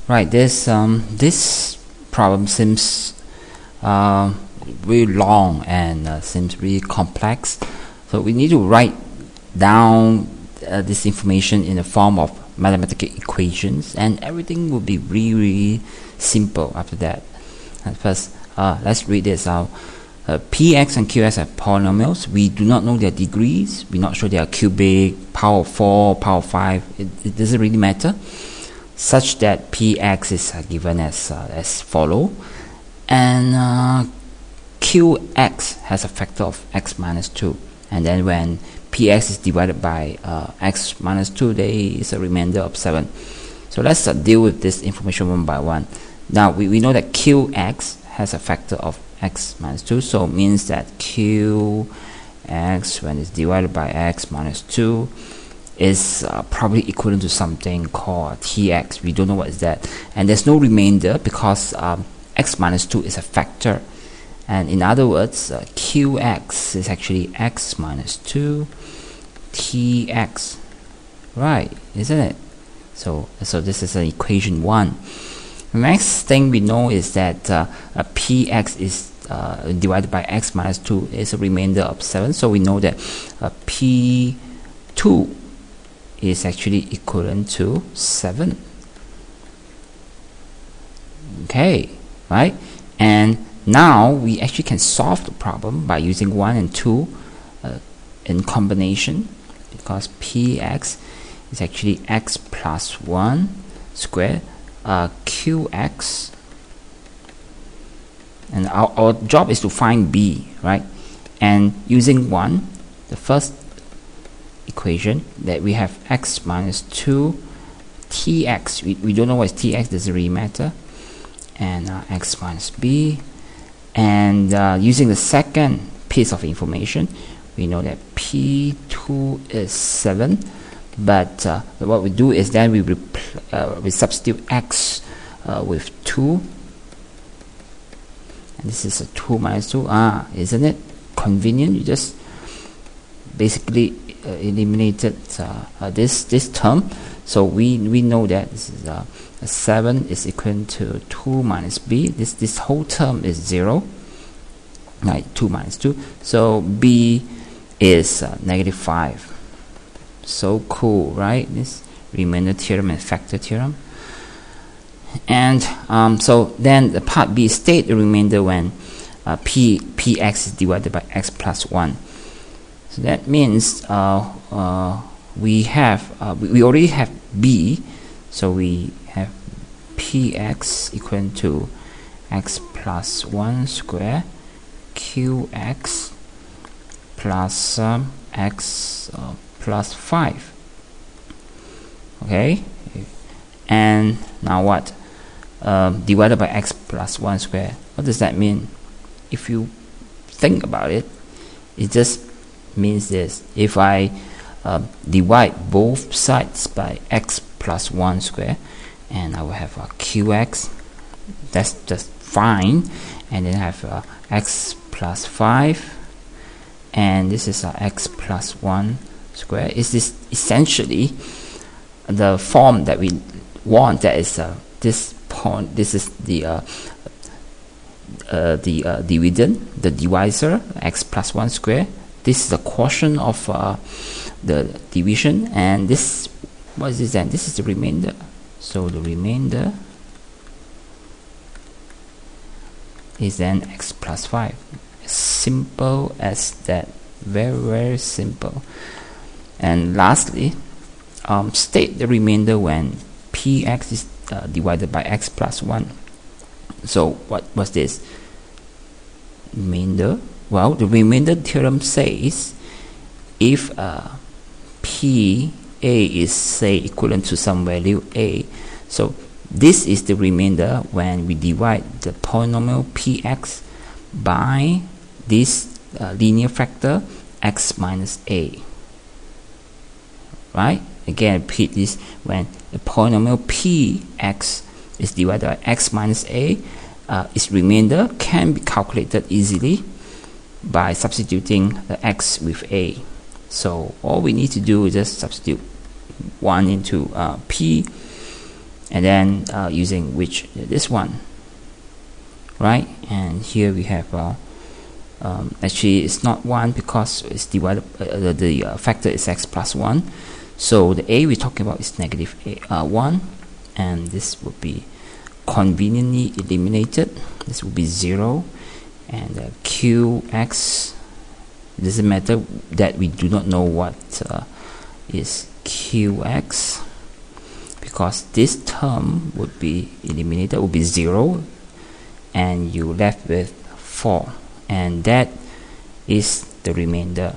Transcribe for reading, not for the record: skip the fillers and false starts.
Right, this problem seems really long and seems really complex. So we need to write down this information in the form of mathematical equations, and everything will be really simple after that. And first, let's read this out. Px and qx are polynomials. We do not know their degrees. We're not sure they are cubic, power 4, power 5. It doesn't really matter. Such that px is given as follow, and qx has a factor of x minus 2, and then when px is divided by x minus 2, there is a remainder of 7. So let's deal with this information one by one. Now we know that qx has a factor of x minus 2, so it means that qx, when it's divided by x minus 2, is probably equivalent to something called tx. We don't know what is that, and there's no remainder because x minus 2 is a factor, and in other words, qx is actually x minus 2 tx, right? Isn't it? So this is an equation 1. The next thing we know is that px is divided by x minus 2 is a remainder of 7, so we know that p2 is actually equivalent to 7. Okay, right? And now we actually can solve the problem by using 1 and 2 in combination, because px is actually x plus 1 squared qx, and our job is to find b, right? And using 1, the first equation, that we have x minus 2 tx, we don't know what is tx, doesn't really matter, and x minus b, and using the second piece of information, we know that p2 is 7, but what we do is then we substitute x with 2, and this is a 2 minus 2. Isn't it convenient? You just basically eliminated this term, so we know that this is 7 is equal to 2 minus b. This whole term is 0, right? 2 minus 2, so b is negative 5. So cool, right? This remainder theorem and factor theorem. And so then the part b, state the remainder when px is divided by x plus 1. So that means we already have b, so we have px equal to x plus 1 square qx plus x plus 5. Okay, and now what? Divided by x plus 1 square. What does that mean? If you think about it, it just means this: if I divide both sides by x plus 1 square, and I will have a qx, that's just fine, and then I have x plus 5, and this is x plus 1 square. Is this essentially the form that we want? That is this point. This is the dividend, the divisor, x plus 1 square. This is the quotient of the division, and this, what is this then? This is the remainder. So the remainder is then x plus 5. As simple as that. Very, very simple. And lastly, state the remainder when px is divided by x plus 1. So what was this remainder? Well, the remainder theorem says if p a is, say, equivalent to some value a, so this is the remainder when we divide the polynomial px by this linear factor x minus a, right? Again, repeat this: when the polynomial px is divided by x minus a, its remainder can be calculated easily by substituting the x with a. So all we need to do is just substitute 1 into p and then using which this one, right? And here we have actually it's not 1 because it's divided the factor is x plus 1, so the a we're talking about is negative 1, and this would be conveniently eliminated. This will be 0, and qx, doesn't matter that we do not know what is qx, because this term would be eliminated, would be 0, and you left with 4, and that is the remainder.